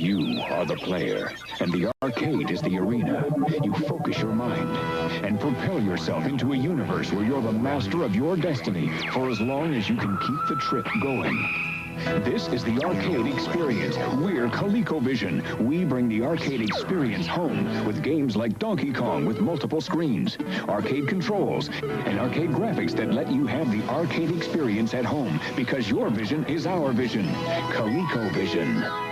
You are the player, and the arcade is the arena. You focus your mind and propel yourself into a universe where you're the master of your destiny for as long as you can keep the trip going. This is the arcade experience. We're Colecovision. We bring the arcade experience home with games like Donkey Kong with multiple screens, arcade controls, and arcade graphics that let you have the arcade experience at home because your vision is our vision. Colecovision.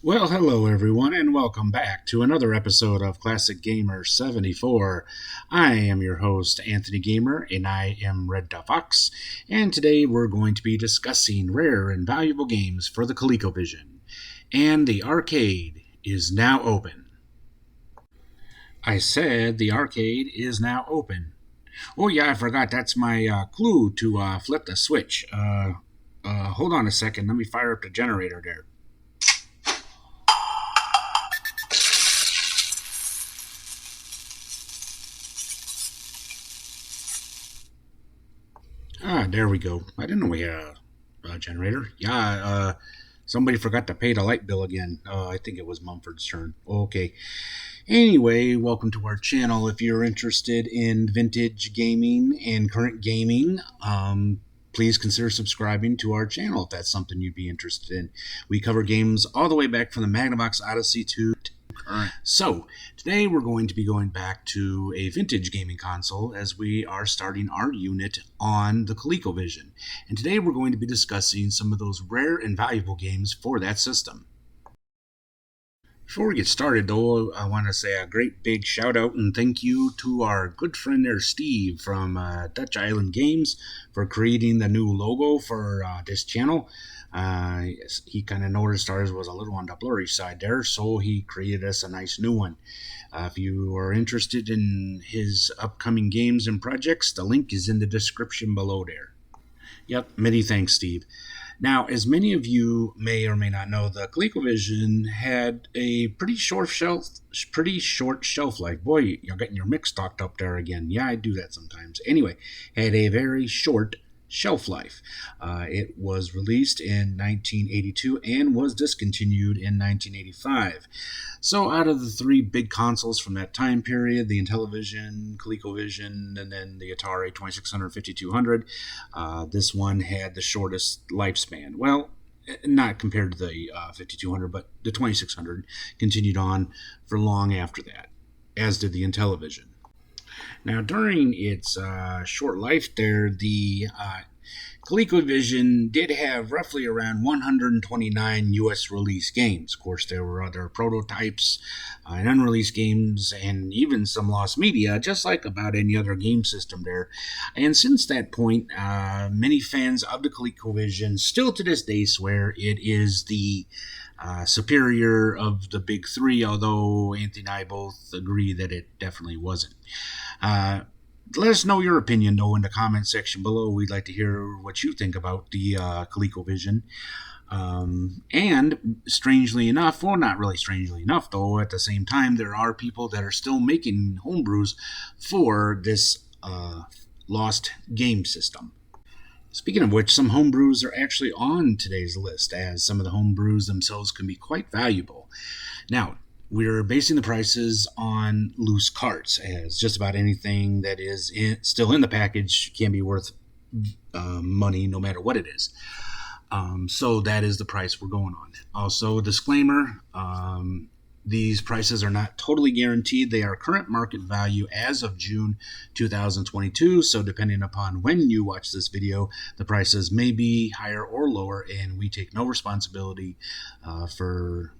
Well, hello everyone, and welcome back to another episode of Classic Gamer 74. I am your host, Anthony Gamer, and I am Red Duff Fox, and today we're going to be discussing rare and valuable games for the ColecoVision. And the arcade is now open. I said the arcade is now open. Oh yeah, I forgot, that's my clue to flip the switch. Hold on a second, let me fire up the generator there. There we go. I didn't know we had a generator. Yeah, somebody forgot to pay the light bill again. I think it was Mumford's turn. Okay. Anyway, welcome to our channel. If you're interested in vintage gaming and current gaming, please consider subscribing to our channel if that's something you'd be interested in. We cover games all the way back from the Magnavox Odyssey to current. So, today we're going to be going back to a vintage gaming console as we are starting our unit on the ColecoVision. And today we're going to be discussing some of those rare and valuable games for that system. Before we get started, though, I want to say a great big shout out and thank you to our good friend there, Steve from Dutch Island Games, for creating the new logo for this channel. He kind of noticed ours was a little on the blurry side there, so he created us a nice new one. If you are interested in his upcoming games and projects, the link is in the description below there. Yep, many thanks, Steve. Now, as many of you may or may not know, the ColecoVision had a pretty short shelf life. Boy, you're getting your mix stocked up there again. Yeah, I do that sometimes. Anyway, had a very short shelf life. It was released in 1982 and was discontinued in 1985. So out of the three big consoles from that time period, the Intellivision, ColecoVision, and then the Atari 2600, 5200, this one had the shortest lifespan. Well, not compared to the 5200, but the 2600 continued on for long after that, as did the Intellivision. Now, during its short life there, the ColecoVision did have roughly around 129 U.S. release games. Of course, there were other prototypes and unreleased games and even some lost media, just like about any other game system there. And since that point, many fans of the ColecoVision still to this day swear it is the superior of the big three, although Anthony and I both agree that it definitely wasn't. Let us know your opinion, though, in the comment section below. We'd like to hear what you think about the ColecoVision. And strangely enough, well, not really strangely enough, though, at the same time, there are people that are still making homebrews for this lost game system. Speaking of which, some homebrews are actually on today's list, as some of the homebrews themselves can be quite valuable. Now, we're basing the prices on loose carts, as just about anything that is still in the package can be worth money no matter what it is. So that is the price we're going on. Also, a disclaimer, these prices are not totally guaranteed. They are current market value as of June 2022, so depending upon when you watch this video, the prices may be higher or lower, and we take no responsibility for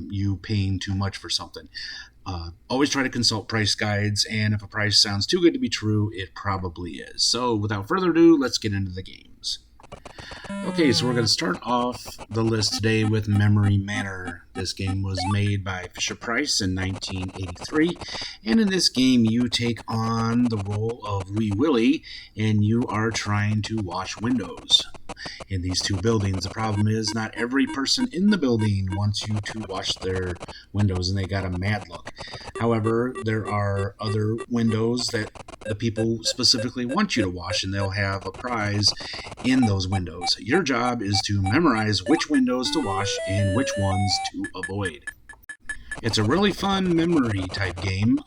you paying too much for something. Always try to consult price guides, and if a price sounds too good to be true, it probably is. So without further ado, let's get into the games. Okay, so we're going to start off the list today with Memory Manor. This game was made by Fisher-Price in 1983, and in this game you take on the role of Wee Willie, and you are trying to wash windows. in these two buildings. The problem is not every person in the building wants you to wash their windows, and they got a mad look. However, there are other windows that the people specifically want you to wash, and they'll have a prize in those windows. Your job is to memorize which windows to wash and which ones to avoid. It's a really fun memory type game.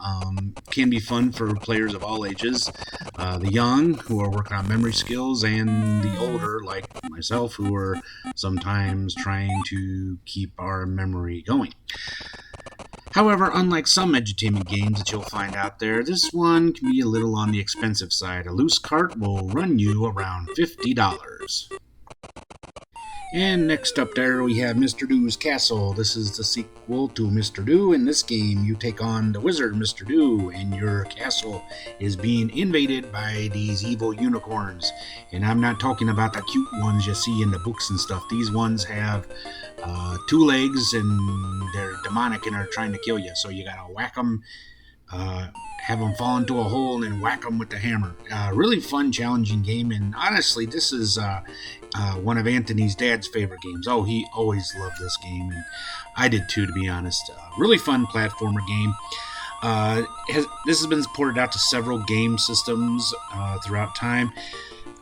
Can be fun for players of all ages, the young who are working on memory skills, and the older like myself who are sometimes trying to keep our memory going. However, unlike some edutainment games that you'll find out there, this one can be a little on the expensive side. A loose cart will run you around $50. And next up there we have Mr. Do's Castle. This is the sequel to Mr. Do. In this game, you take on the wizard Mr. Do, and your castle is being invaded by these evil unicorns. And I'm not talking about the cute ones you see in the books and stuff. These ones have 2 legs, and they're demonic and are trying to kill you. So you gotta whack them, have them fall into a hole, and then whack them with the hammer. Really fun, challenging game, and honestly, this is one of Anthony's dad's favorite games. Oh, he always loved this game, and I did too, to be honest. Really fun platformer game. This has been ported out to several game systems throughout time.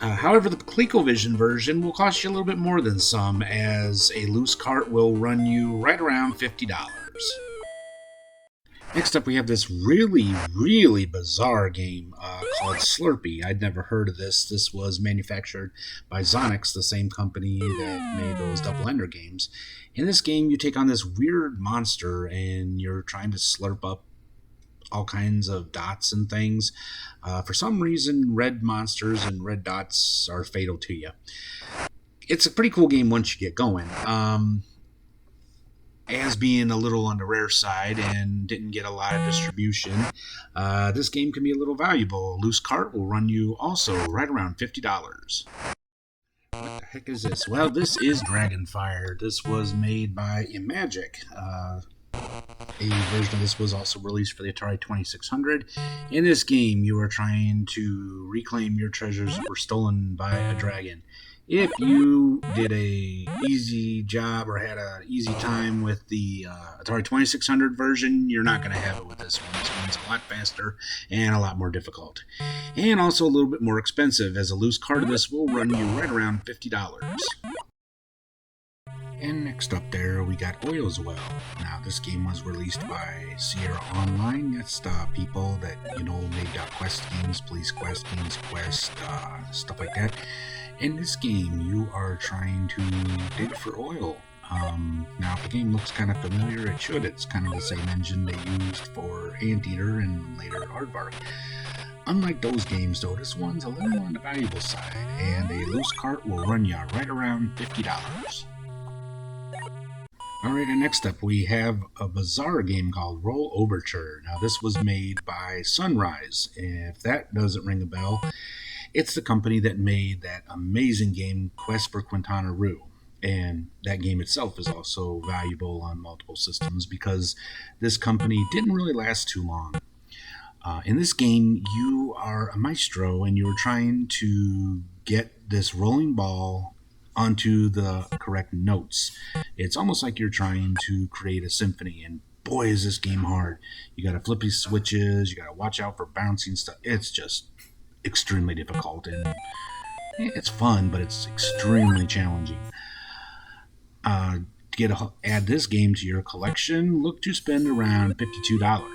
However, the Colecovision version will cost you a little bit more than some, as a loose cart will run you right around $50. Next up, we have this really, really bizarre game called Slurpee. I'd never heard of this. This was manufactured by Zonix, the same company that made those Double Ender games. In this game, you take on this weird monster, and you're trying to slurp up all kinds of dots and things. For some reason, red monsters and red dots are fatal to you. It's a pretty cool game once you get going. As being a little on the rare side and didn't get a lot of distribution, this game can be a little valuable. Loose cart will run you also right around $50. What the heck is this? Well, this is Dragonfire. This was made by Imagic. A version of this was also released for the Atari 2600. In this game, you are trying to reclaim your treasures that were stolen by a dragon. If you did a easy job or had an easy time with the Atari 2600 version, you're not going to have it with this one. This one's a lot faster and a lot more difficult. And also a little bit more expensive, as a loose cart of this will run you right around $50. And next up there, we got Oil's Well. Now, this game was released by Sierra Online. That's people that, made Quest games, Police Quest, Games Quest, stuff like that. In this game, you are trying to dig for oil. Now, if the game looks kind of familiar, it should. It's kind of the same engine they used for Anteater and later Aardvark. Unlike those games, though, this one's a little on the valuable side, and a loose cart will run you right around $50. Alright, and next up we have a bizarre game called Roll Overture. Now, this was made by Sunrise. If that doesn't ring a bell, it's the company that made that amazing game, Quest for Quintana Roo. And that game itself is also valuable on multiple systems because this company didn't really last too long. In this game, you are a maestro and you're trying to get this rolling ball onto the correct notes. It's almost like you're trying to create a symphony, and boy, is this game hard. You gotta flip these switches, you gotta watch out for bouncing stuff. It's just extremely difficult, and it's fun, but it's extremely challenging. To add this game to your collection, look to spend around $52.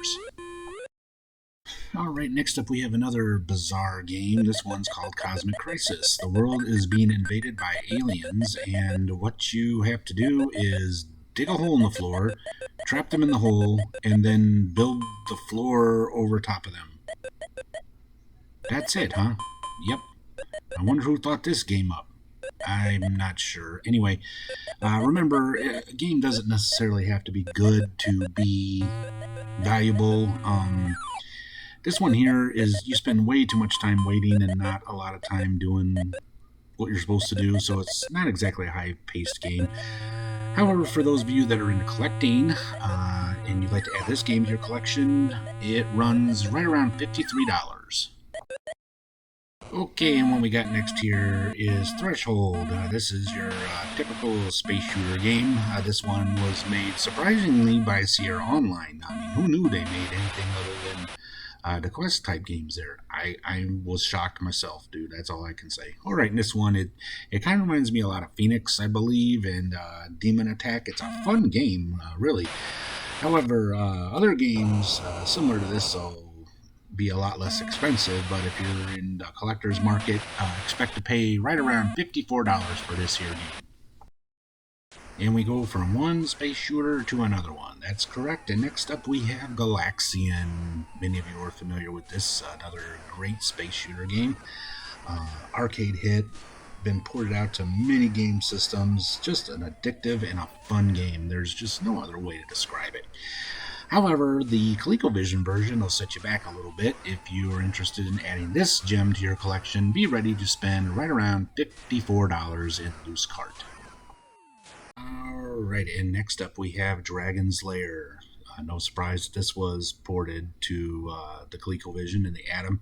Alright, next up we have another bizarre game. This one's called Cosmic Crisis. The world is being invaded by aliens, and what you have to do is dig a hole in the floor, trap them in the hole, and then build the floor over top of them. That's it, huh? Yep. I wonder who thought this game up. I'm not sure. Anyway, remember, a game doesn't necessarily have to be good to be valuable. This one here is you spend way too much time waiting and not a lot of time doing what you're supposed to do, so it's not exactly a high-paced game. However, for those of you that are into collecting and you'd like to add this game to your collection, it runs right around $53. Okay, and what we got next here is Threshold. This is your typical space shooter game. This one was made surprisingly by Sierra Online. I mean, who knew they made anything other than the quest type games there? I was shocked myself, dude. That's all I can say. All right, and this one, it kind of reminds me a lot of Phoenix, I believe, and Demon Attack. It's a fun game, really. However, other games similar to this will be a lot less expensive, but if you're in the collector's market, expect to pay right around $54 for this here game. And we go from one space shooter to another one. That's correct. And next up we have Galaxian. Many of you are familiar with this, another great space shooter game. Arcade hit, been ported out to many game systems. Just an addictive and a fun game. There's just no other way to describe it. However, the Colecovision version will set you back a little bit. If you are interested in adding this gem to your collection, be ready to spend right around $54 in loose cart. Alright, and next up we have Dragon's Lair. No surprise this was ported to the ColecoVision and the Atom.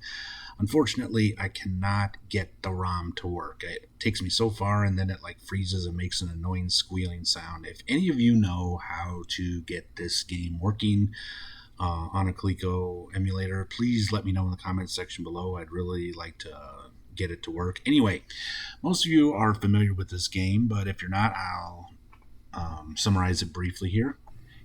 Unfortunately, I cannot get the ROM to work. It takes me so far and then it like freezes and makes an annoying squealing sound. If any of you know how to get this game working on a Coleco emulator, please let me know in the comments section below. I'd really like to get it to work. Anyway, most of you are familiar with this game, but if you're not, I'll summarize it briefly here.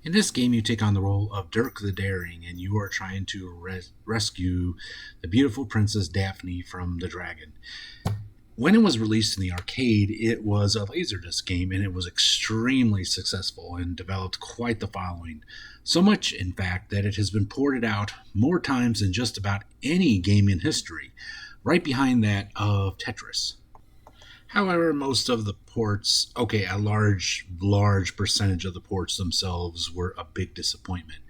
In this game, you take on the role of Dirk the Daring, and you are trying to rescue the beautiful Princess Daphne from the dragon. When it was released in the arcade, it was a Laserdisc game, and it was extremely successful and developed quite the following. So much, in fact, that it has been ported out more times than just about any game in history, right behind that of Tetris. However, most of the ports, a large percentage of the ports themselves were a big disappointment.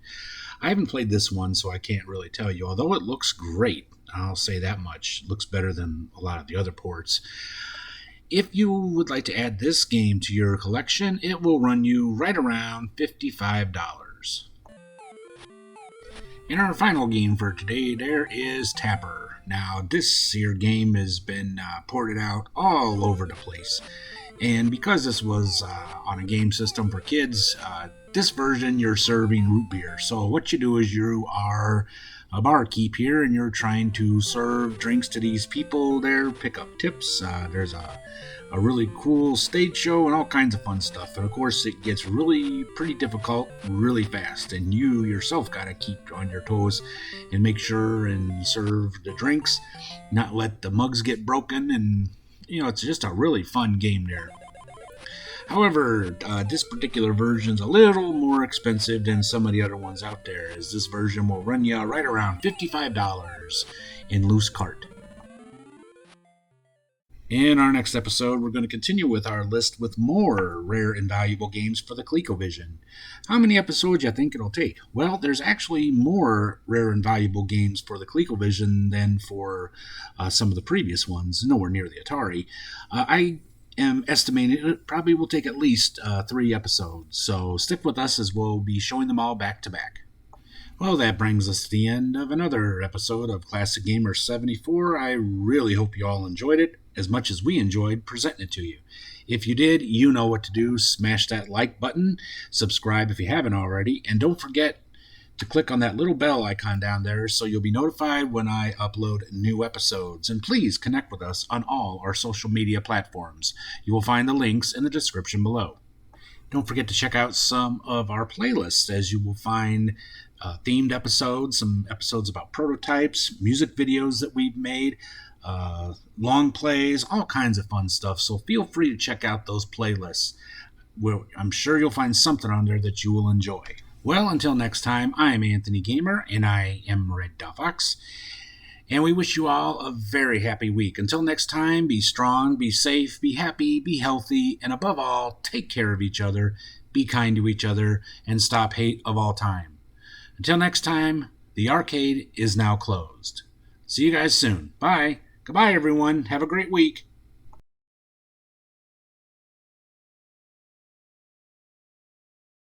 I haven't played this one, so I can't really tell you, although it looks great. I'll say that much. It looks better than a lot of the other ports. If you would like to add this game to your collection, it will run you right around $55. And our final game for today, there is Tapper. Now, this here game has been ported out all over the place. And because this was on a game system for kids, this version you're serving root beer. So what you do is you are a barkeep here and you're trying to serve drinks to these people there, pick up tips. There's a really cool stage show and all kinds of fun stuff. And of course, it gets really pretty difficult really fast. And you yourself got to keep on your toes and make sure and serve the drinks, not let the mugs get broken. And, it's just a really fun game there. However, this particular version is a little more expensive than some of the other ones out there, as this version will run you right around $55 in loose cart. In our next episode, we're going to continue with our list with more rare and valuable games for the ColecoVision. How many episodes do you think it'll take? Well, there's actually more rare and valuable games for the ColecoVision than for some of the previous ones, nowhere near the Atari. I am estimating it probably will take at least 3 episodes, so stick with us as we'll be showing them all back to back. Well, that brings us to the end of another episode of Classic Gamer 74. I really hope you all enjoyed it as much as we enjoyed presenting it to you. If you did, you know what to do. Smash that like button, subscribe if you haven't already, and don't forget to click on that little bell icon down there so you'll be notified when I upload new episodes. And please connect with us on all our social media platforms. You will find the links in the description below. Don't forget to check out some of our playlists, as you will find themed episodes, some episodes about prototypes, music videos that we've made, long plays, all kinds of fun stuff. So feel free to check out those playlists. I'm sure you'll find something on there that you will enjoy. Well, until next time, I'm Anthony Gamer, and I am Red Dot Fox. And we wish you all a very happy week. Until next time, be strong, be safe, be happy, be healthy, and above all, take care of each other, be kind to each other, and stop hate of all time. Until next time, the arcade is now closed. See you guys soon. Bye. Goodbye, everyone. Have a great week.